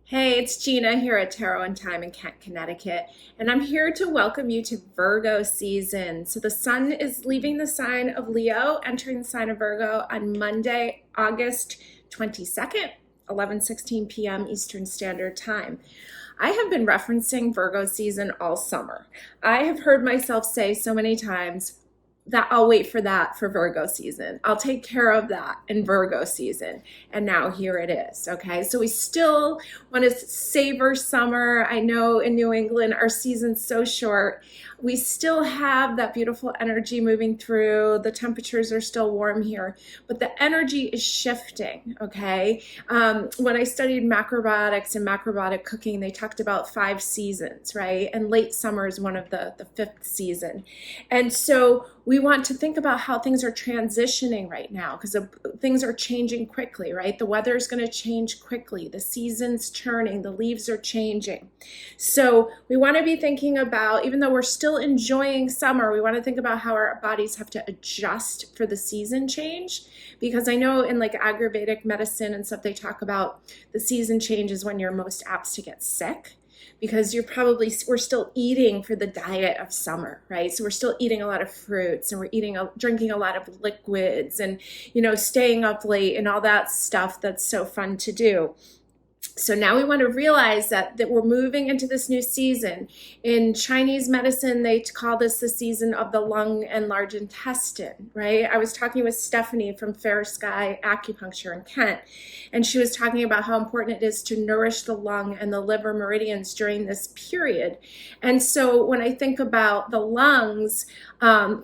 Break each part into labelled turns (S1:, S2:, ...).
S1: Hey, it's Gina here at Tarot and Time in Kent, Connecticut, and I'm here to welcome you to Virgo season. So the sun is leaving the sign of Leo, entering the sign of Virgo on Monday, August 22nd, 11:16 p.m. Eastern Standard Time. I have been referencing Virgo season all summer. I have heard myself say so many times, that I'll wait for that for Virgo season. I'll take care of that in Virgo season. And now here it is. Okay. So we still want to savor summer. I know in New England, our season's so short. We still have that beautiful energy moving through. The temperatures are still warm here, but the energy is shifting. Okay. When I studied macrobiotics and macrobiotic cooking, they talked about 5 seasons, right? And late summer is one of the fifth season. And so we want to think about how things are transitioning right now because things are changing quickly, right? The weather is going to change quickly. The season's turning. The leaves are changing. So we want to be thinking about, even though we're still enjoying summer, we want to think about how our bodies have to adjust for the season change. Because I know in like Ayurvedic medicine and stuff, they talk about the season change is when you're most apt to get sick, because we're still eating for the diet of summer, right? So we're still eating a lot of fruits and drinking a lot of liquids and, staying up late and all that stuff that's so fun to do. So now we want to realize that we're moving into this new season. In Chinese medicine, they call this the season of the lung and large intestine, right? I was talking with Stephanie from Fair Sky Acupuncture in Kent, and she was talking about how important it is to nourish the lung and the liver meridians during this period. And so when I think about the lungs,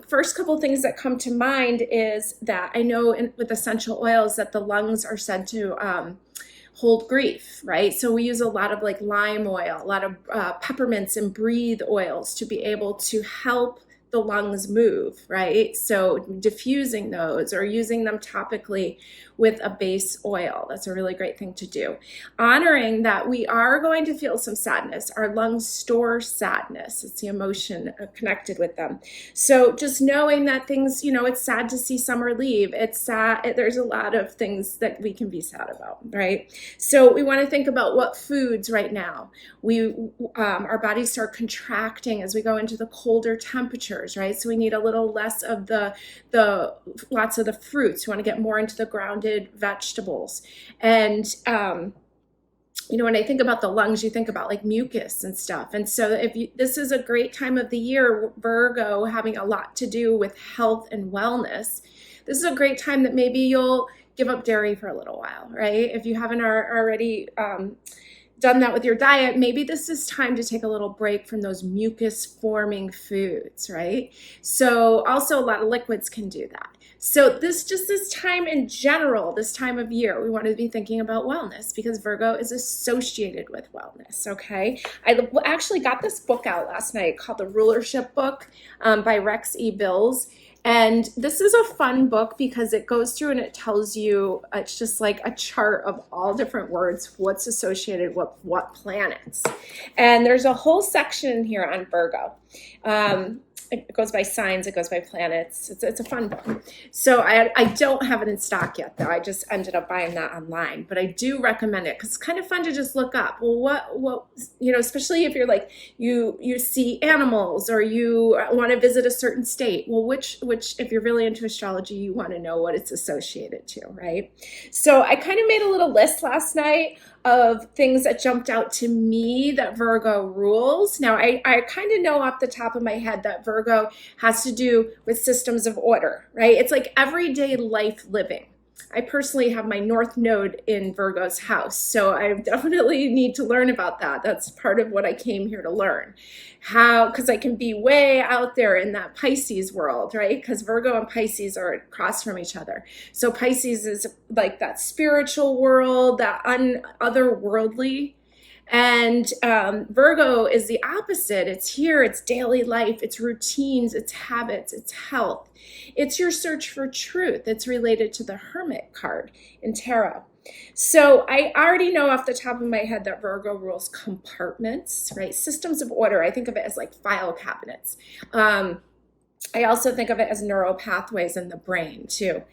S1: first couple things that come to mind is that I know with essential oils that the lungs are said to hold grief, right? So we use a lot of like lime oil, a lot of peppermints and breathe oils to be able to help the lungs move, right? So diffusing those or using them topically with a base oil. That's a really great thing to do. Honoring that we are going to feel some sadness. Our lungs store sadness. It's the emotion connected with them. So just knowing that things, it's sad to see summer leave. It's sad. There's a lot of things that we can be sad about, right? So we want to think about what foods right now. Our bodies start contracting as we go into the colder temperatures, right? So we need a little less of the lots of the fruits. We want to get more into the grounded vegetables. And when I think about the lungs, you think about like mucus and stuff. And so this is a great time of the year, Virgo, having a lot to do with health and wellness. This is a great time that maybe you'll give up dairy for a little while, right? If you haven't already done that with your diet, maybe this is time to take a little break from those mucus forming foods, right? So also a lot of liquids can do that. So this time in general, this time of year, we want to be thinking about wellness because Virgo is associated with wellness, okay? I actually got this book out last night called The Rulership Book by Rex E. Bills. And this is a fun book because it goes through and it tells you, it's just like a chart of all different words, what's associated with what planets. And there's a whole section here on Virgo. It goes by signs, it goes by planets. It's a fun book. So I don't have it in stock yet, though. I just ended up buying that online. But I do recommend it because it's kind of fun to just look up. Well, what especially if you're like, you see animals or you want to visit a certain state. Well, which if you're really into astrology, you want to know what it's associated to, right? So I kind of made a little list last night of things that jumped out to me that Virgo rules. Now, I kind of know off the top of my head that Virgo has to do with systems of order, right? It's like everyday life living. I personally have my North Node in Virgo's house, so I definitely need to learn about that. That's part of what I came here to learn. Because I can be way out there in that Pisces world, right? Because Virgo and Pisces are across from each other. So Pisces is like that spiritual world, that otherworldly. And Virgo is the opposite. It's here, it's daily life, it's routines, it's habits, it's health. It's your search for truth. It's related to the Hermit card in tarot. So I already know off the top of my head that Virgo rules compartments, right? Systems of order. I think of it as like file cabinets. I also think of it as neural pathways in the brain too.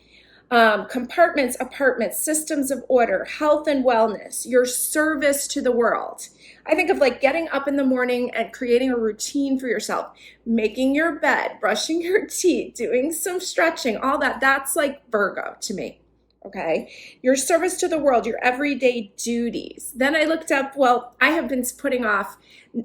S1: Compartments, apartments, systems of order, health and wellness, your service to the world. I think of like getting up in the morning and creating a routine for yourself, making your bed, brushing your teeth, doing some stretching, all that. That's like Virgo to me. Okay. Your service to the world, your everyday duties. Then I looked up, well, I have been putting off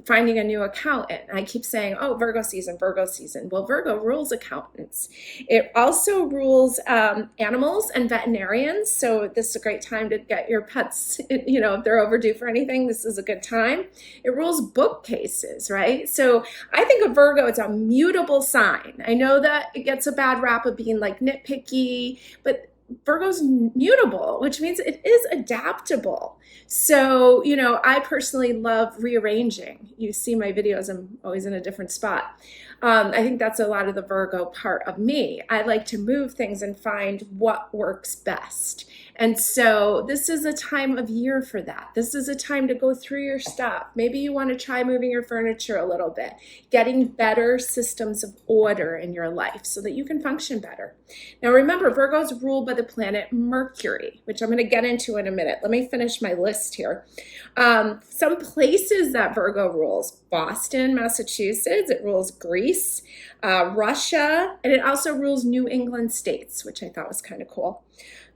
S1: finding a new accountant. I keep saying, oh, Virgo season, Virgo season. Well, Virgo rules accountants. It also rules animals and veterinarians. So this is a great time to get your pets, if they're overdue for anything, this is a good time. It rules bookcases, right? So I think of Virgo, it's a mutable sign. I know that it gets a bad rap of being like nitpicky, but Virgo's mutable, which means it is adaptable. So, I personally love rearranging. You see my videos, I'm always in a different spot. I think that's a lot of the Virgo part of me. I like to move things and find what works best. And so this is a time of year for that. This is a time to go through your stuff. Maybe you want to try moving your furniture a little bit, getting better systems of order in your life so that you can function better. Now remember, Virgo is ruled by the planet Mercury, which I'm going to get into in a minute. Let me finish my list here. Some places that Virgo rules: Boston, Massachusetts. It rules Greece, Russia, and it also rules New England states, which I thought was kind of cool.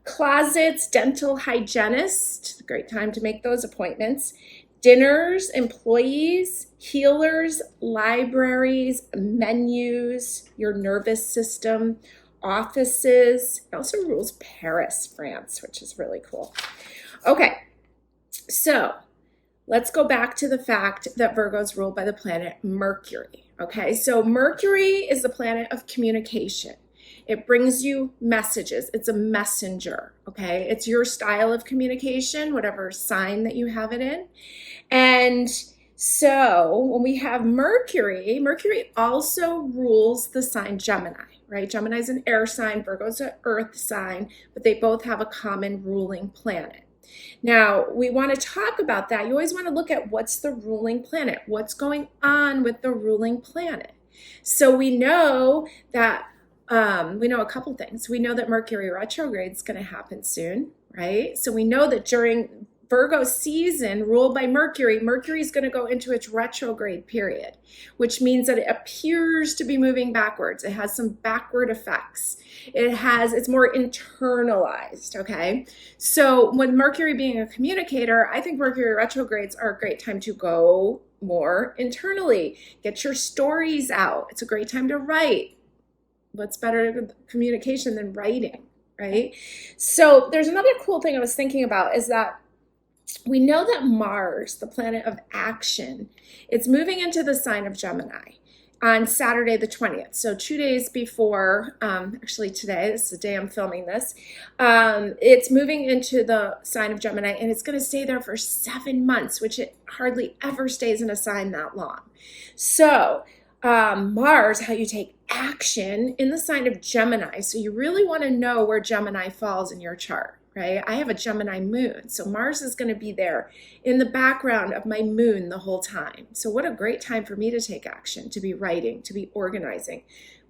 S1: Closets, dental hygienist, great time to make those appointments. Dinners, employees, healers, libraries, menus, your nervous system, offices. It also rules Paris, France, which is really cool. Okay, so let's go back to the fact that Virgo is ruled by the planet Mercury. Okay, so Mercury is the planet of communication. It brings you messages. It's a messenger, okay? It's your style of communication, whatever sign that you have it in. And so when we have Mercury, Mercury also rules the sign Gemini, right? Gemini is an air sign, Virgo's an earth sign, but they both have a common ruling planet. Now, we want to talk about that. You always want to look at what's the ruling planet, what's going on with the ruling planet. So we know that we know a couple things. We know that Mercury retrograde is going to happen soon, right? So we know that during Virgo season ruled by Mercury, Mercury is going to go into its retrograde period, which means that it appears to be moving backwards. It has some backward effects. It's more internalized, okay? So when Mercury being a communicator, I think Mercury retrogrades are a great time to go more internally. Get your stories out. It's a great time to write. What's better communication than writing, right? So there's another cool thing I was thinking about is that we know that Mars, the planet of action, it's moving into the sign of Gemini on Saturday the 20th. So 2 days before, actually today, this is the day I'm filming this, it's moving into the sign of Gemini and it's going to stay there for 7 months, which it hardly ever stays in a sign that long. So Mars, how you take action in the sign of Gemini. So you really want to know where Gemini falls in your chart, right? I have a Gemini moon. So Mars is going to be there in the background of my moon the whole time. So what a great time for me to take action, to be writing, to be organizing,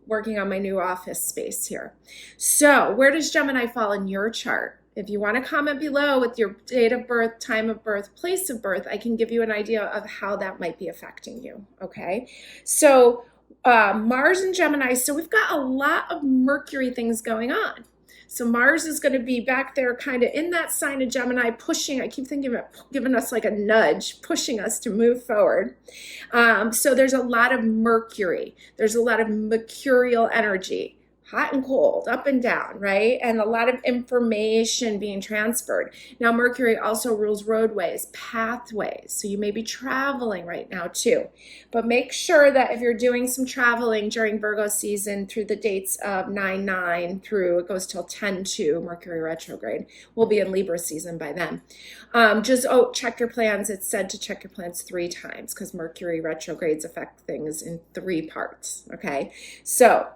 S1: working on my new office space here. So where does Gemini fall in your chart? If you want to comment below with your date of birth, time of birth, place of birth, I can give you an idea of how that might be affecting you, okay? So Mars and Gemini, so we've got a lot of Mercury things going on. So Mars is going to be back there kind of in that sign of Gemini, pushing, I keep thinking about giving us like a nudge, pushing us to move forward. So there's a lot of Mercury. There's a lot of mercurial energy. Hot and cold, up and down, right? And a lot of information being transferred. Now, Mercury also rules roadways, pathways. So you may be traveling right now too. But make sure that if you're doing some traveling during Virgo season through the dates of 9/9 through, it goes till 10/2, Mercury retrograde. We'll be in Libra season by then. Check your plans. It's said to check your plans 3 times because Mercury retrogrades affect things in 3 parts, okay? So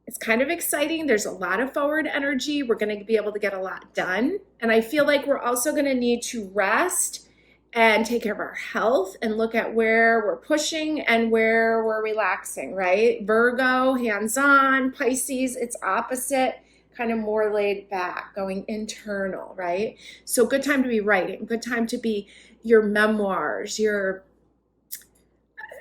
S1: it's kind of exciting. There's a lot of forward energy. We're going to be able to get a lot done. And I feel like we're also going to need to rest and take care of our health and look at where we're pushing and where we're relaxing, right? Virgo, hands-on. Pisces, it's opposite. kind of more laid back, going internal, right? So good time to be writing, good time to be your memoirs, your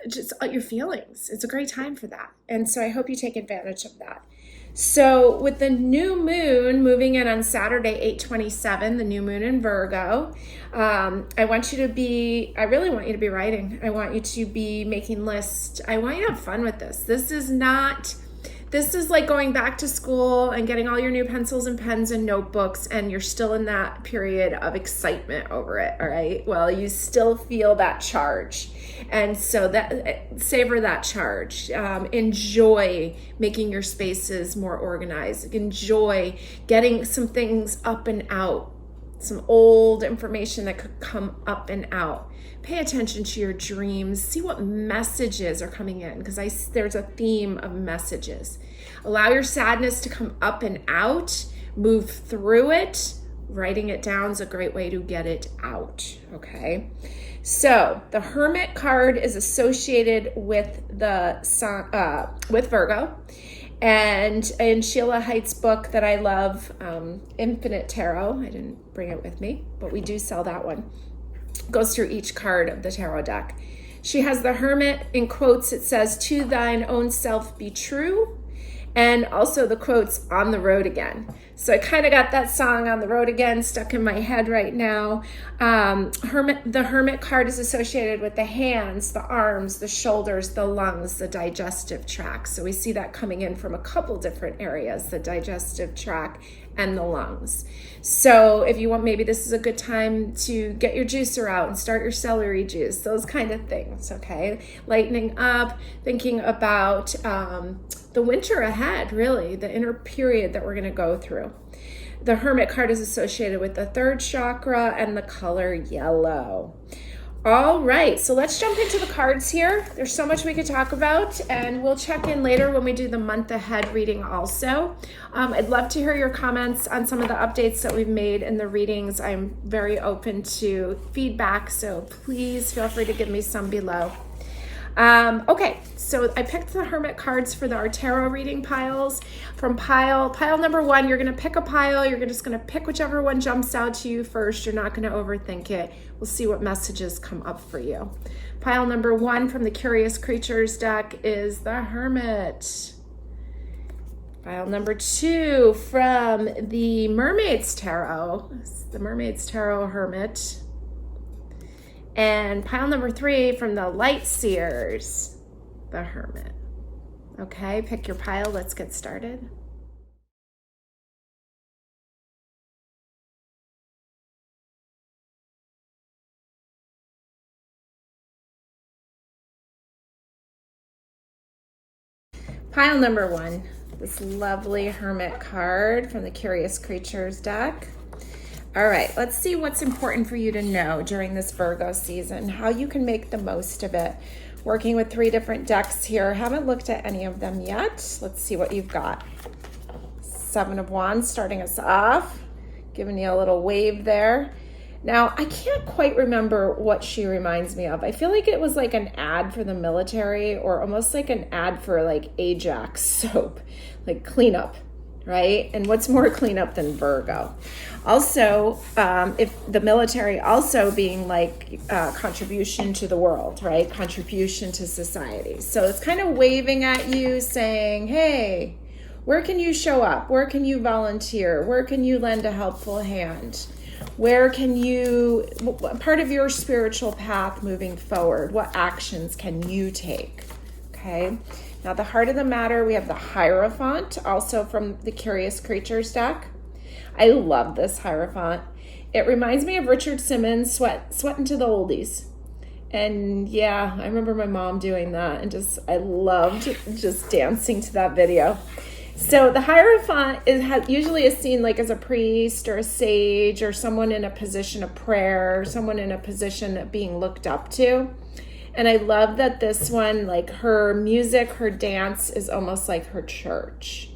S1: just your feelings. It's a great time for that. And so I hope you take advantage of that. So with the new moon moving in on Saturday, 8/27, the new moon in Virgo, I really want you to be writing. I want you to be making lists. I want you to have fun with this. This is like going back to school and getting all your new pencils and pens and notebooks, and you're still in that period of excitement over it, all right? Well, you still feel that charge. And so savor that charge. Enjoy making your spaces more organized. Enjoy getting some things up and out, some old information that could come up and out. Pay attention to your dreams. See what messages are coming in, because there's a theme of messages. Allow your sadness to come up and out. Move through it. Writing it down is a great way to get it out, okay? So the Hermit card is associated with with Virgo. And in Sheila Height's book that I love, Infinite Tarot, I didn't bring it with me, but we do sell that one, goes through each card of the tarot deck. She has the Hermit. In quotes, it says, "To thine own self be true." And also the quotes, "On the road again." So I kind of got that song, "On the Road Again," stuck in my head right now. The Hermit card is associated with the hands, the arms, the shoulders, the lungs, the digestive tract. So we see that coming in from a couple different areas, the digestive tract and the lungs. So if you want, maybe this is a good time to get your juicer out and start your celery juice, those kind of things, okay? Lightening up, thinking about the winter ahead, really, the inner period that we're going to go through. The Hermit card is associated with the third chakra and the color yellow. All right, so let's jump into the cards here. There's so much we could talk about, and we'll check in later when we do the month ahead reading also. I'd love to hear your comments on some of the updates that we've made in the readings. I'm very open to feedback, so please feel free to give me some below. Okay, so I picked the Hermit cards for our tarot reading piles. From pile number 1, you're going to pick a pile. You're just going to pick whichever one jumps out to you first. You're not going to overthink it. We'll see what messages come up for you. Pile number 1 from the Curious Creatures deck is the Hermit. Pile number 2 from the Mermaid's Tarot, the Mermaid's Tarot Hermit. And pile number 3 from the Light Seers, the Hermit. Okay, pick your pile. Let's get started. Pile number 1, this lovely Hermit card from the Curious Creatures deck. All right, let's see what's important for you to know during this Virgo season, how you can make the most of it. Working with 3 different decks here. Haven't looked at any of them yet. Let's see what you've got. 7 of Wands starting us off, giving you a little wave there. Now, I can't quite remember what she reminds me of. I feel like it was like an ad for the military, or almost like an ad for like Ajax soap, like cleanup. Right? And what's more cleanup than Virgo? Also, if the military also being like contribution to the world, right? Contribution to society. So it's kind of waving at you saying, hey, where can you show up? Where can you volunteer? Where can you lend a helpful hand? Where can you, part of your spiritual path moving forward, what actions can you take? Okay. Now, the heart of the matter, we have the Hierophant, also from the Curious Creatures deck. I love this Hierophant. It reminds me of Richard Simmons, Sweating to the Oldies. And yeah, I remember my mom doing that, and I loved just dancing to that video. So the Hierophant usually is seen like as a priest or a sage or someone in a position of prayer, or someone in a position of being looked up to. And I love that this one, like her music, her dance is almost like her church,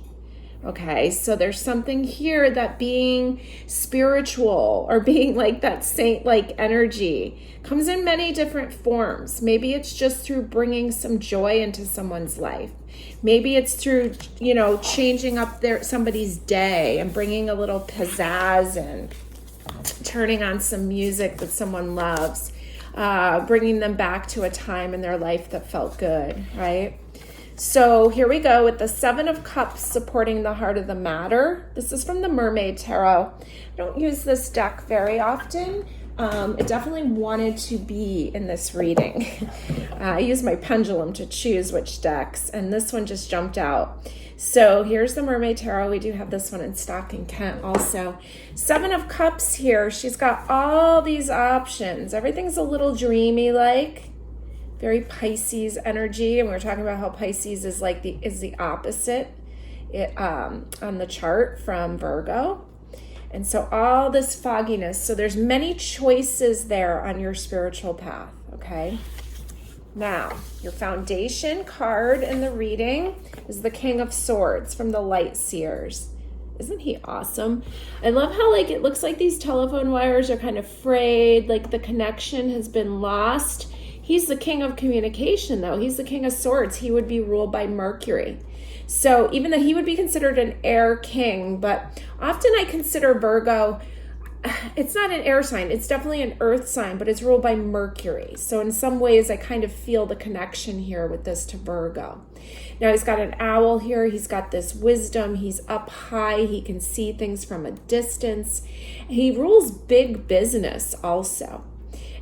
S1: Okay, so there's something here that being spiritual or being like that saint-like energy comes in many different forms. Maybe it's just through bringing some joy into someone's life. Maybe it's through, changing up somebody's day and bringing a little pizzazz and turning on some music that someone loves, bringing them back to a time in their life that felt good, right? So here we go with the Seven of Cups supporting the heart of the matter. This is from the Mermaid Tarot. I don't use this deck very often. It definitely wanted to be in this reading. I use my pendulum to choose which decks, and this one just jumped out. So here's the Mermaid Tarot. We do have this one in stock in Kent also. Seven of Cups here. She's got all these options. Everything's a little dreamy like. Very Pisces energy, and we were talking about how Pisces is the opposite on the chart from Virgo. And so all this fogginess. So there's many choices there on your spiritual path, okay? Now, your foundation card in the reading is the King of Swords from the Light Seers. Isn't he awesome? I love how it looks like these telephone wires are kind of frayed, like the connection has been lost. He's the king of communication, though. He's the King of Swords. He would be ruled by Mercury. So even though he would be considered an air king, but often I consider Virgo, it's not an air sign. It's definitely an earth sign, but it's ruled by Mercury. So in some ways, I kind of feel the connection here with this to Virgo. Now he's got an owl here. He's got this wisdom. He's up high. He can see things from a distance. He rules big business also.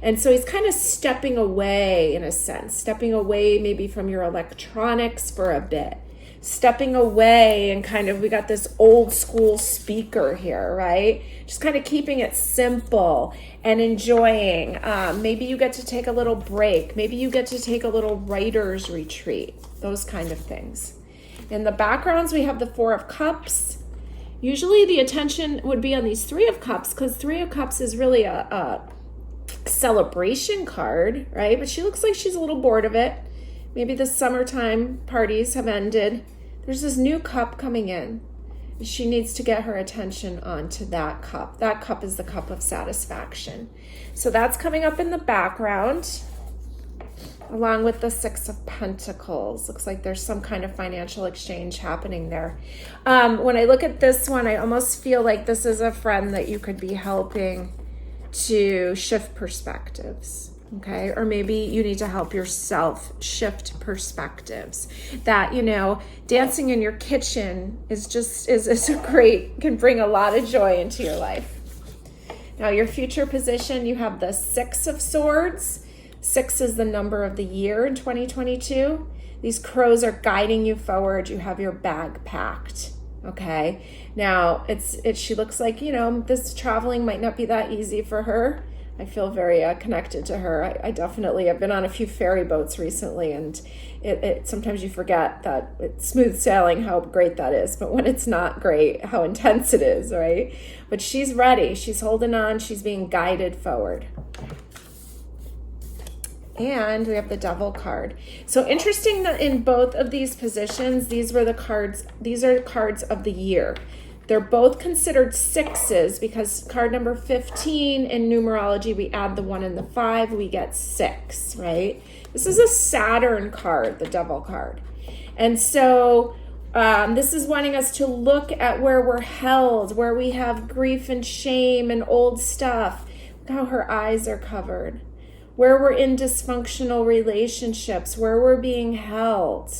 S1: And so he's kind of stepping away in a sense, stepping away maybe from your electronics for a bit, stepping away and we got this old school speaker here, right? Just kind of keeping it simple and enjoying. Maybe you get to take a little break. Maybe you get to take a little writer's retreat, those kind of things. In the backgrounds, we have the Four of Cups. Usually the attention would be on these Three of Cups because Three of Cups is really a celebration card, right? But she looks like she's a little bored of it. Maybe the summertime parties have ended. There's this new cup coming in. She needs to get her attention onto that cup. That cup is the cup of satisfaction. So that's coming up in the background, along with the Six of Pentacles. Looks like there's some kind of financial exchange happening there. When I look at this one, I almost feel like this is a friend that you could be helping to shift perspectives, okay? Or maybe you need to help yourself shift perspectives. That, dancing in your kitchen is a great, can bring a lot of joy into your life. Now, your future position, you have the Six of Swords. 6 is the number of the year in 2022. These crows are guiding you forward. You have your bag packed. Okay, now she looks like, this traveling might not be that easy for her. I feel very connected to her. I definitely have been on a few ferry boats recently, and it sometimes you forget that it's smooth sailing, how great that is. But when it's not great, how intense it is, right? But she's ready. She's holding on. She's being guided forward. And we have the Devil card. So interesting that in both of these positions, these are cards of the year. They're both considered sixes because card number 15 in numerology, we add the 1 and the 5, we get 6, right? This is a Saturn card, the Devil card. And so this is wanting us to look at where we're held, where we have grief and shame and old stuff. Look how her eyes are covered. Where we're in dysfunctional relationships, where we're being held.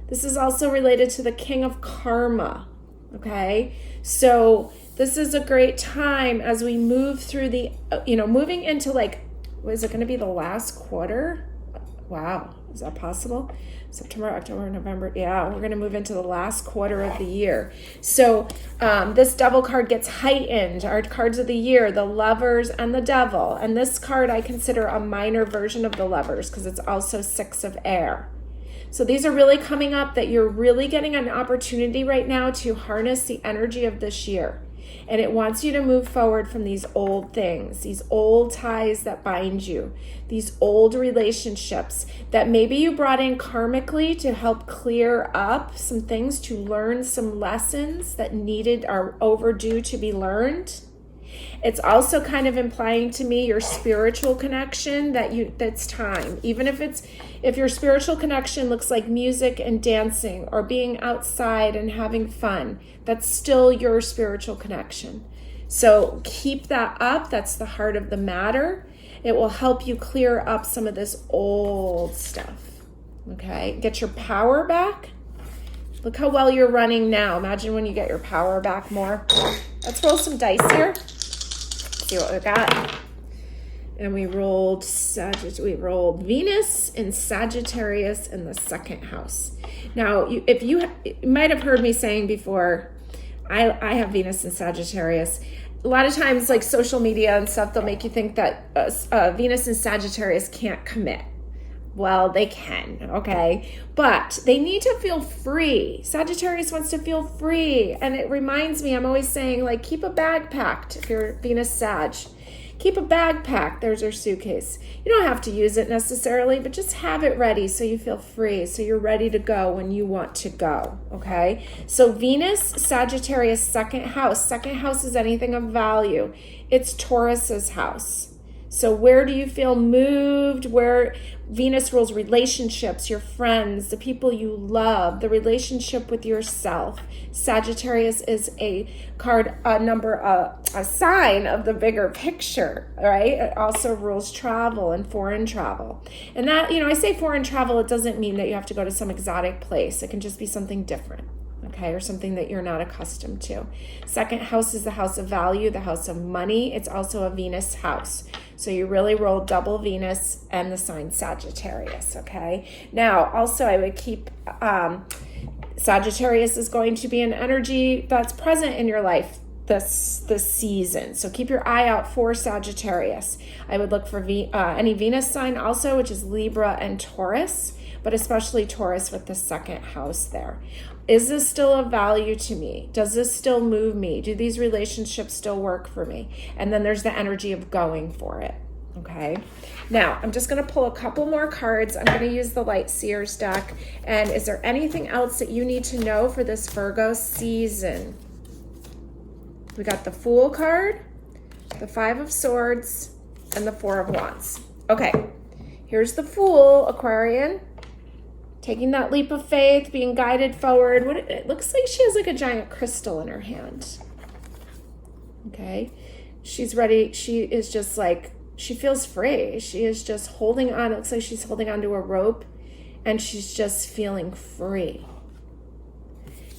S1: This is also related to the King of Karma, okay? So this is a great time as we move through the, moving into is it going to be the last quarter? Wow, is that possible? September, October, November. Yeah, we're going to move into the last quarter of the year. So this Devil card gets heightened. Our cards of the year, the Lovers and the Devil. And this card I consider a minor version of the Lovers because it's also 6 of air. So these are really coming up that you're really getting an opportunity right now to harness the energy of this year. And it wants you to move forward from these old things, these old ties that bind you, these old relationships that maybe you brought in karmically to help clear up some things, to learn some lessons that are overdue to be learned. It's also kind of implying to me your spiritual connection that's time. Even if your spiritual connection looks like music and dancing or being outside and having fun, that's still your spiritual connection. So keep that up. That's the heart of the matter. It will help you clear up some of this old stuff. Okay? Get your power back. Look how well you're running now. Imagine when you get your power back more. Let's roll some dice here. See what we got. And we rolled Venus and Sagittarius in the second house. Now, you might have heard me saying before, I have Venus and Sagittarius. A lot of times, like social media and stuff, they'll make you think that Venus and Sagittarius can't commit. Well, they can, okay? But they need to feel free. Sagittarius wants to feel free. And it reminds me, I'm always saying, like, keep a bag packed if you're Venus Sag. Keep a bag packed. There's your suitcase. You don't have to use it necessarily, but just have it ready so you feel free, so you're ready to go when you want to go, okay? So Venus, Sagittarius, second house. Second house is anything of value. It's Taurus's house. So where do you feel moved? Where Venus rules relationships, your friends, the people you love, the relationship with yourself. Sagittarius is a sign of the bigger picture, right? It also rules travel and foreign travel. And that, I say foreign travel, it doesn't mean that you have to go to some exotic place. It can just be something different. Okay, or something that you're not accustomed to. Second house is the house of value, the house of money. It's also a Venus house. So you really roll double Venus and the sign Sagittarius, okay? Now, also I would keep, Sagittarius is going to be an energy that's present in your life this season. So keep your eye out for Sagittarius. I would look for any Venus sign also, which is Libra and Taurus, but especially Taurus with the second house there. Is this still of value to me? Does this still move me? Do these relationships still work for me? And then there's the energy of going for it, okay? Now, I'm just going to pull a couple more cards. I'm going to use the Light Seers deck. And is there anything else that you need to know for this Virgo season? We got the Fool card, the Five of Swords, and the Four of Wands. Okay, here's the Fool, Aquarian. Taking that leap of faith, being guided forward. It looks like she has like a giant crystal in her hand. Okay. She's ready. She is just like, she feels free. She is just holding on. It looks like she's holding onto a rope and she's just feeling free.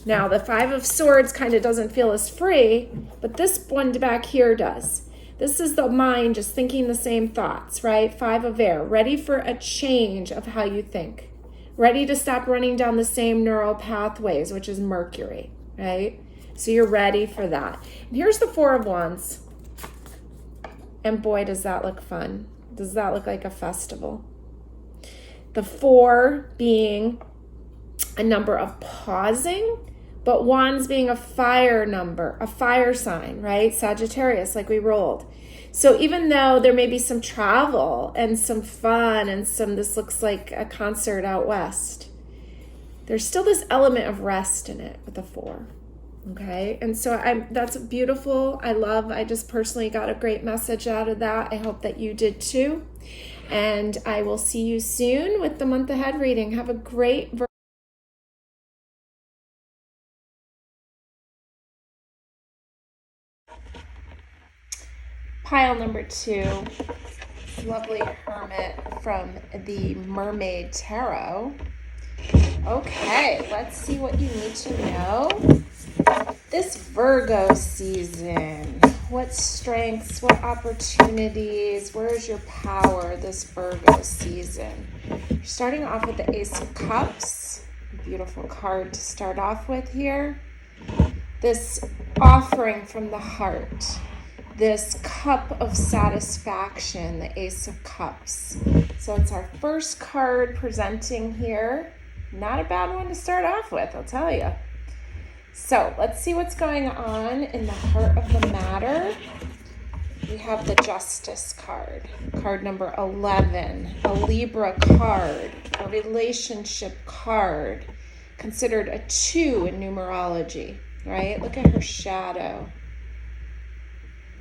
S1: Now, the Five of Swords kind of doesn't feel as free, but this one back here does. This is the mind just thinking the same thoughts, right? Five of Air, ready for a change of how you think. Ready to stop running down the same neural pathways, which is Mercury, right? So you're ready for that. And here's the Four of Wands. And boy, does that look fun. Does that look like a festival? The 4 being a number of pausing, but Wands being a fire number, a fire sign, right? Sagittarius, like we rolled. So even though there may be some travel and some fun and this looks like a concert out west, there's still this element of rest in it with the 4. Okay. And so that's beautiful. I just personally got a great message out of that. I hope that you did too. And I will see you soon with the month ahead reading. Have a great pile number 2, lovely Hermit from the Mermaid Tarot. Okay, let's see what you need to know. This Virgo season, what strengths, what opportunities, where's your power this Virgo season? You're starting off with the Ace of Cups, a beautiful card to start off with here. This offering from the heart. This cup of satisfaction, the Ace of Cups. So it's our first card presenting here. Not a bad one to start off with, I'll tell you. So let's see what's going on in the heart of the matter. We have the Justice card, card number 11, a Libra card, a relationship card, considered a 2 in numerology, right? Look at her shadow.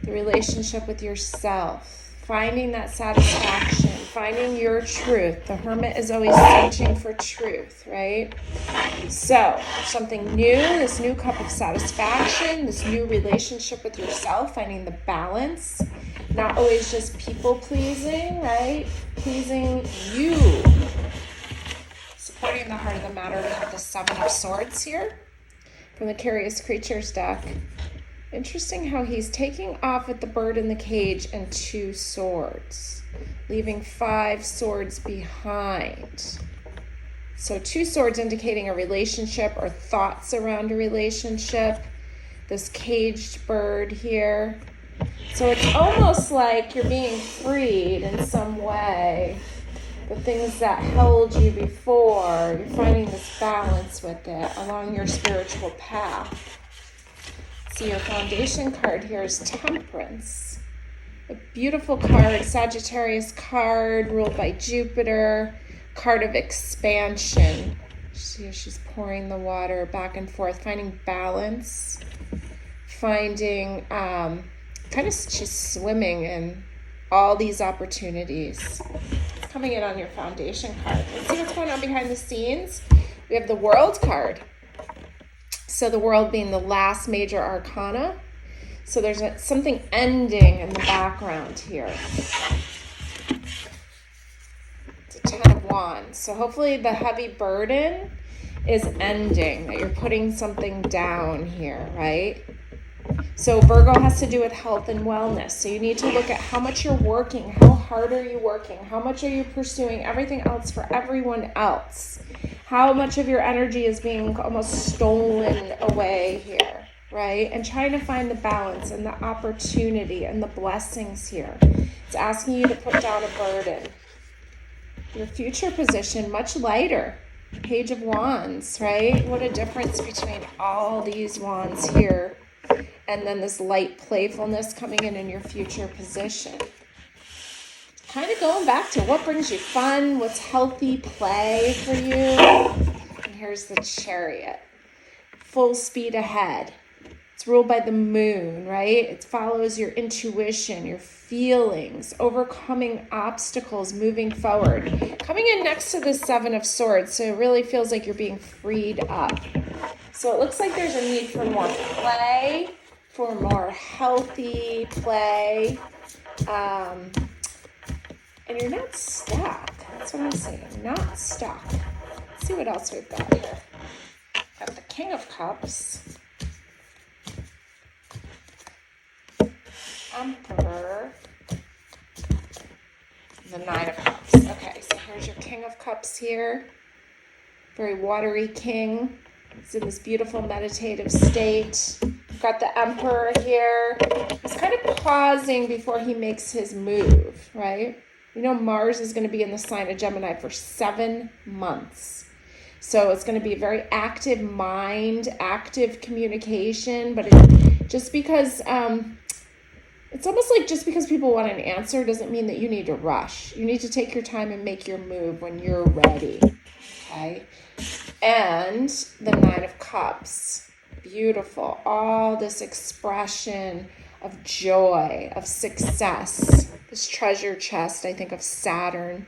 S1: The relationship with yourself, finding that satisfaction, finding your truth. The Hermit is always searching for truth, right? So, something new, this new cup of satisfaction, this new relationship with yourself, finding the balance, not always just people pleasing, right? Pleasing you. Supporting the heart of the matter, we have the 7 of Swords here from the Curious Creatures deck. Interesting how he's taking off with the bird in the cage and 2 swords, leaving 5 swords behind. So 2 swords indicating a relationship or thoughts around a relationship. This caged bird here. So it's almost like you're being freed in some way. The things that held you before, you're finding this balance with it along your spiritual path. See, your foundation card here is Temperance. A beautiful card, Sagittarius card, ruled by Jupiter, card of expansion. See, she's pouring the water back and forth, finding balance, finding, she's swimming in all these opportunities. It's coming in on your foundation card. Let's see what's going on behind the scenes. We have the World card. So the World being the last major arcana. So there's something ending in the background here. It's a 10 of Wands. So hopefully the heavy burden is ending, that you're putting something down here, right? So Virgo has to do with health and wellness. So you need to look at how much you're working, how hard are you working, how much are you pursuing everything else for everyone else. How much of your energy is being almost stolen away here, right? And trying to find the balance and the opportunity and the blessings here. It's asking you to put down a burden. Your future position, much lighter. Page of Wands, right? What a difference between all these wands here and then this light playfulness coming in your future position. Kind of going back to what brings you fun, what's healthy play for you. And here's the Chariot. Full speed ahead. It's ruled by the moon, right? It follows your intuition, your feelings, overcoming obstacles, moving forward. Coming in next to the 7 of Swords, so it really feels like you're being freed up. So it looks like there's a need for more play, for more healthy play. And you're not stuck. That's what I'm saying. Not stuck. Let's see what else we've got here. Got the King of Cups. Emperor. The 9 of Cups. Okay, so here's your King of Cups here. Very watery king. He's in this beautiful meditative state. We've got the Emperor here. He's kind of pausing before he makes his move, right? You know, Mars is going to be in the sign of Gemini for 7 months. So it's going to be a very active mind, active communication. But just because, it's almost like just because people want an answer doesn't mean that you need to rush. You need to take your time and make your move when you're ready. Okay? And the 9 of Cups. Beautiful. All this expression of joy, of success. This treasure chest, I think, of Saturn,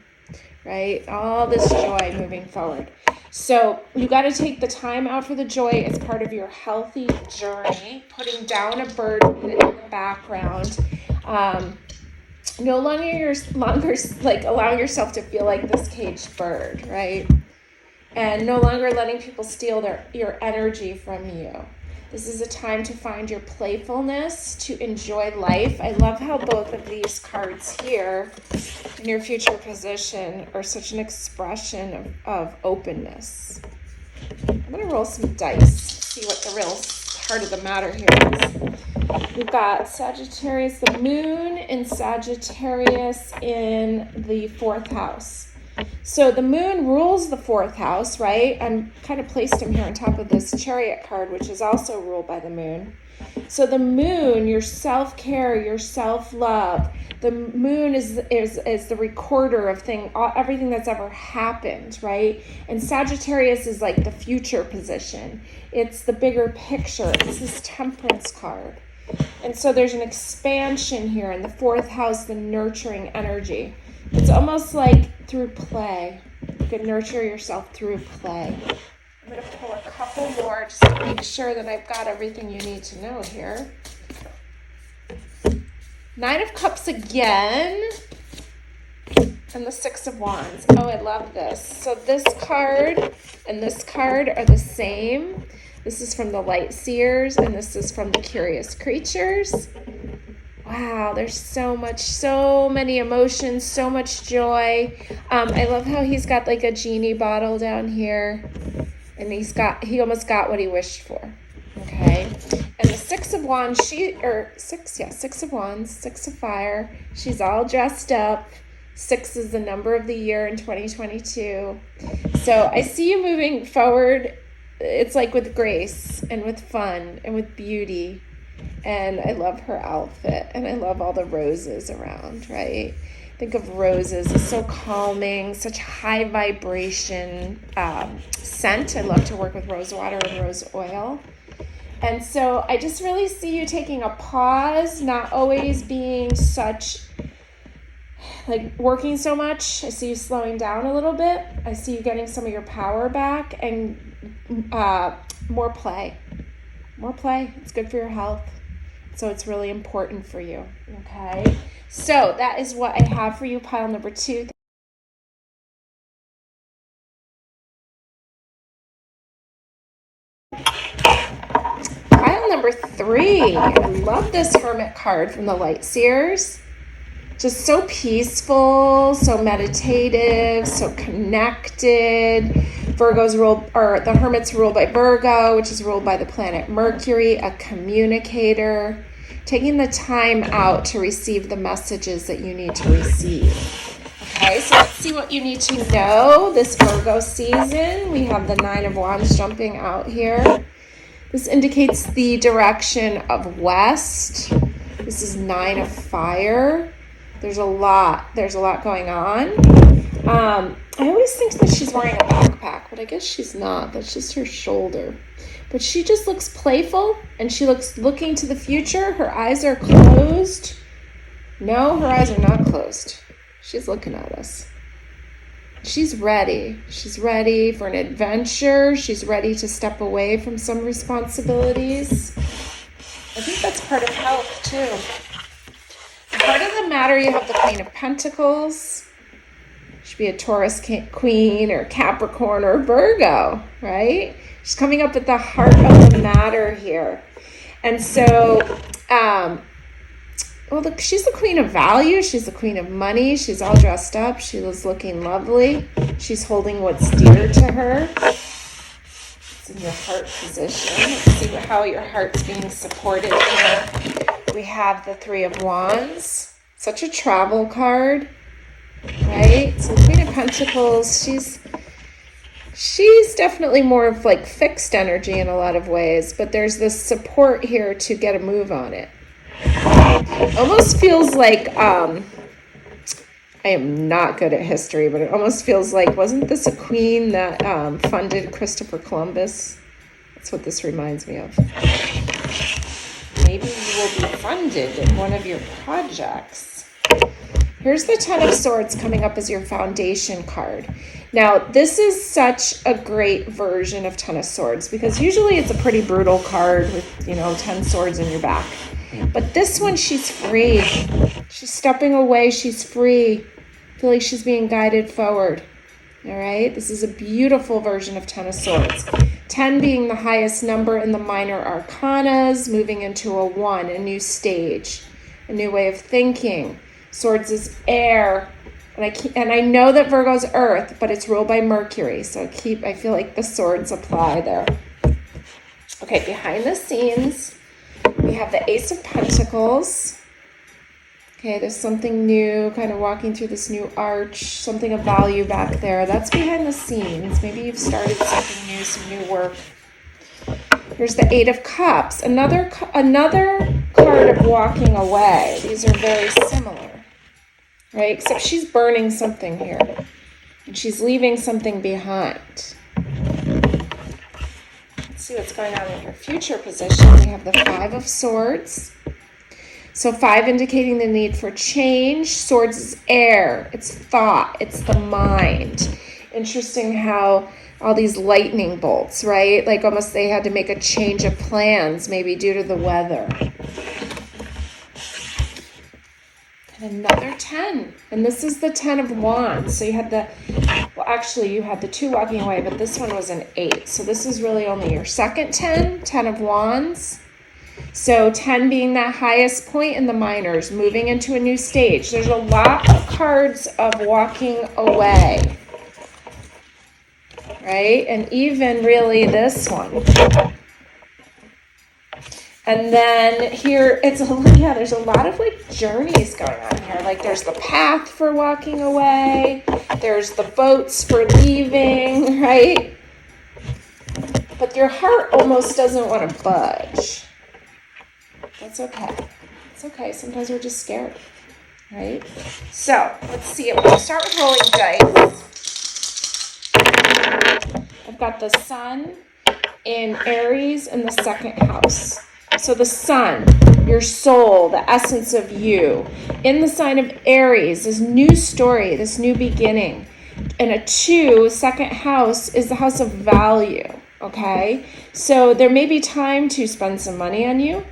S1: right? All this joy moving forward. So you got to take the time out for the joy as part of your healthy journey, putting down a burden in the background. No longer like allowing yourself to feel like this caged bird, right? And no longer letting people steal your energy from you. This is a time to find your playfulness, to enjoy life. I love how both of these cards here in your future position are such an expression of openness. I'm going to roll some dice, see what the real heart of the matter here is. We've got Sagittarius, the moon, and Sagittarius in the 4th house. So the moon rules the fourth house, right? I'm kind of placed him here on top of this Chariot card, which is also ruled by the moon. So the moon, your self-care, your self-love. The moon is the recorder of everything that's ever happened, right? And Sagittarius is like the future position. It's the bigger picture. It's this Temperance card. And so there's an expansion here in the fourth house, the nurturing energy. It's almost like through play. You can nurture yourself through play. I'm going to pull a couple more just to make sure that I've got everything you need to know here. Nine of Cups again. And the Six of Wands. Oh, I love this. So this card and this card are the same. This is from the Light Seers and this is from the Curious Creatures. Wow, there's so many emotions, so much joy. I love how he's got like a genie bottle down here. And he almost got what he wished for. Okay. And the Six of Wands, Six of Wands, Six of Fire. She's all dressed up. 6 is the number of the year in 2022. So I see you moving forward. It's like with grace and with fun and with beauty. And I love her outfit. And I love all the roses around, right? Think of roses as so calming, such high vibration scent. I love to work with rose water and rose oil. And so I just really see you taking a pause, not always being working so much. I see you slowing down a little bit. I see you getting some of your power back and more play. More play. It's good for your health. So it's really important for you. Okay. So that is what I have for you, pile number 2. Pile number 3. I love this Hermit card from the Light Seers. Just so peaceful, so meditative, so connected. The Hermit's ruled by Virgo, which is ruled by the planet Mercury, a communicator. Taking the time out to receive the messages that you need to receive. Okay, so let's see what you need to know this Virgo season. We have the Nine of Wands jumping out here. This indicates the direction of west. This is Nine of Fire. There's a lot going on. I always think that she's wearing a backpack, but I guess she's not. That's just her shoulder. But she just looks playful, and she looks looking to the future. Her eyes are closed. No, her eyes are not closed. She's looking at us. She's ready. She's ready for an adventure. She's ready to step away from some responsibilities. I think that's part of health, too. The heart of the matter, you have the Queen of Pentacles. Should be a Taurus queen or Capricorn or Virgo, right? She's coming up at the heart of the matter here. And so, she's the queen of value. She's the queen of money. She's all dressed up. She was looking lovely. She's holding what's dear to her. It's in your heart position. Let's see how your heart's being supported here. We have the Three of Wands. Such a travel card, right? So the Queen of Pentacles, she's definitely more of like fixed energy in a lot of ways, but there's this support here to get a move on it. Almost feels like, I am not good at history, but it almost feels like, wasn't this a queen that funded Christopher Columbus? That's what this reminds me of. Maybe you will be funded in one of your projects. Here's the Ten of Swords coming up as your foundation card. Now, this is such a great version of Ten of Swords because usually it's a pretty brutal card with, 10 swords in your back. But this one, she's free. She's stepping away. She's free. I feel like she's being guided forward. All right? This is a beautiful version of Ten of Swords. 10 being the highest number in the minor arcanas, moving into a 1, a new stage, a new way of thinking. Swords is air. And I know that Virgo's earth, but it's ruled by Mercury. So I feel like the swords apply there. Okay, behind the scenes, we have the Ace of Pentacles. Okay, there's something new, kind of walking through this new arch, something of value back there. That's behind the scenes. Maybe you've started something new, some new work. Here's the Eight of Cups, another card of walking away. These are very similar, right? Except she's burning something here, and she's leaving something behind. Let's see what's going on in her future position. We have the Five of Swords. So 5 indicating the need for change. Swords is air. It's thought. It's the mind. Interesting how all these lightning bolts, right? Like almost they had to make a change of plans, maybe due to the weather. And another 10. And this is the 10 of Wands. So you had you had the 2 walking away, but this one was an 8. So this is really only your second 10 of Wands. So 10 being that highest point in the minors, moving into a new stage. There's a lot of cards of walking away, right? And even really this one. And then here, there's a lot of like journeys going on here. Like there's the path for walking away. There's the boats for leaving, right? But your heart almost doesn't want to budge. That's okay. It's okay. Sometimes we're just scared, right? So let's see. We'll start with rolling dice. I've got the Sun in Aries in the second house. So the Sun, your soul, the essence of you, in the sign of Aries, this new story, this new beginning. And a 2, second house, is the house of value, okay? So there may be time to spend some money on you.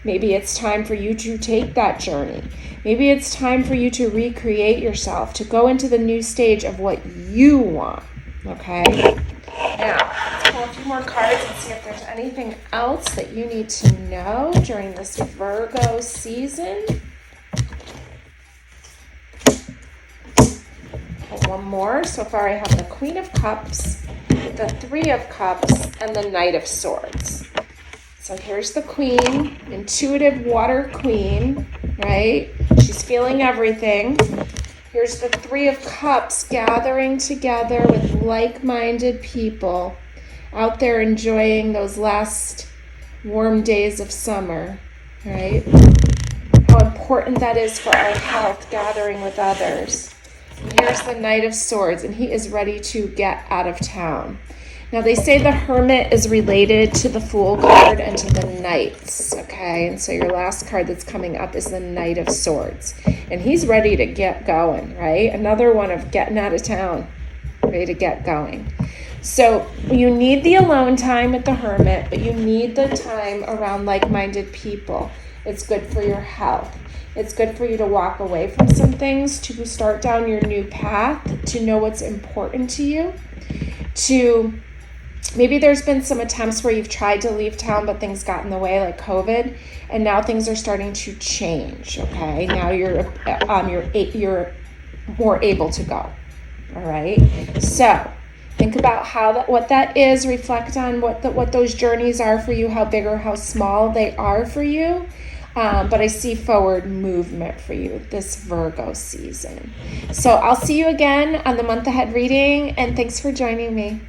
S1: Maybe it's time for you to take that journey. Maybe it's time for you to recreate yourself, to go into the new stage of what you want, okay? Now, let's pull a few more cards and see if there's anything else that you need to know during this Virgo season. Pull one more. So far I have the Queen of Cups, the 3 of Cups, and the Knight of Swords. So here's the Queen, intuitive water queen, right? She's feeling everything. Here's the 3 of Cups, gathering together with like-minded people out there enjoying those last warm days of summer, right? How important that is for our health, gathering with others. And here's the Knight of Swords, and he is ready to get out of town. Now, they say the Hermit is related to the Fool card and to the Knights, okay? And so your last card that's coming up is the Knight of Swords. And he's ready to get going, right? Another one of getting out of town, ready to get going. So you need the alone time with the Hermit, but you need the time around like-minded people. It's good for your health. It's good for you to walk away from some things, to start down your new path, to know what's important to you, to... Maybe there's been some attempts where you've tried to leave town, but things got in the way, like COVID, and now things are starting to change, okay? Now you're more able to go, all right? So think about what that is, reflect on what those journeys are for you, how big or how small they are for you. But I see forward movement for you this Virgo season. So I'll see you again on the month ahead reading, and thanks for joining me.